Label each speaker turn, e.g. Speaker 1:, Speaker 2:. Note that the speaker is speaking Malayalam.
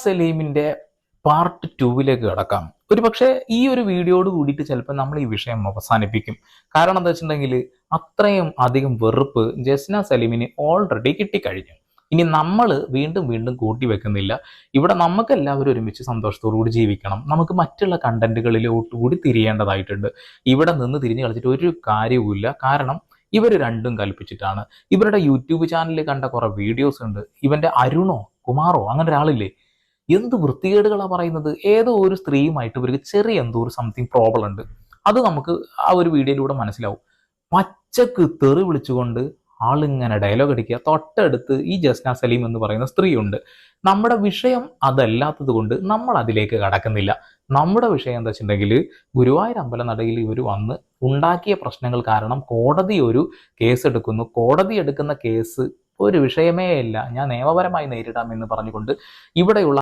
Speaker 1: സലീമിന്റെ പാർട്ട് 2 കടക്കാം. പക്ഷേ ഈ ഒരു വീഡിയോയോട് കൂടിയിട്ട് ചിലപ്പോൾ നമ്മൾ ഈ വിഷയം അവസാനിപ്പിക്കും. കാരണം എന്താ വെച്ചിട്ടുണ്ടെങ്കിൽ അത്രയും അധികം വെറുപ്പ് ജസ്ന സലീമിന് ഓൾറെഡി കിട്ടിക്കഴിഞ്ഞു. ഇനി നമ്മൾ വീണ്ടും വീണ്ടും കൂട്ടി വെക്കുന്നില്ല. ഇവിടെ നമുക്ക് എല്ലാവരും ഒരുമിച്ച് സന്തോഷത്തോടു കൂടി ജീവിക്കണം. നമുക്ക് മറ്റുള്ള കണ്ടന്റുകളിലോട്ട് കൂടി തിരിയേണ്ടതായിട്ടുണ്ട്. ഇവിടെ നിന്ന് തിരിഞ്ഞു കളിച്ചിട്ട് ഒരു കാര്യവുമില്ല. കാരണം ഇവർ രണ്ടും കൽപ്പിച്ചിട്ടാണ്. ഇവരുടെ യൂട്യൂബ് ചാനലിൽ കണ്ട കുറെ വീഡിയോസ് ഉണ്ട്. ഇവന്റെ അരുണോ കുമാറോ അങ്ങനെ ഒരാളില്ലേ, എന്ത് വൃത്തികേടുകളാണ് പറയുന്നത്. ഏതോ ഒരു സ്ത്രീയുമായിട്ട് ഇവർക്ക് ചെറിയ എന്തോ ഒരു സംതിങ് പ്രോബ്ലം ഉണ്ട്. അത് നമുക്ക് ആ ഒരു വീഡിയോയിലൂടെ മനസ്സിലാവും. പച്ചക്ക് തെറി വിളിച്ചുകൊണ്ട് ആളിങ്ങനെ ഡയലോഗ് അടിക്കുക. തൊട്ടടുത്ത് ഈ ജസ്ന സലീം എന്ന് പറയുന്ന സ്ത്രീയുണ്ട്. നമ്മുടെ വിഷയം അതല്ലാത്തത് കൊണ്ട് നമ്മൾ അതിലേക്ക് കടക്കുന്നില്ല. നമ്മുടെ വിഷയം എന്താ വെച്ചിട്ടുണ്ടെങ്കിൽ ഗുരുവായൂർ അമ്പലനടയിൽ ഇവർ വന്ന് ഉണ്ടാക്കിയ പ്രശ്നങ്ങൾ കാരണം കോടതി ഒരു കേസ് എടുക്കുന്നു. കോടതി എടുക്കുന്ന കേസ് ഒരു വിഷയമേ ഇല്ല, ഞാൻ നിയമപരമായി നേരിടാം എന്ന് പറഞ്ഞുകൊണ്ട് ഇവിടെയുള്ള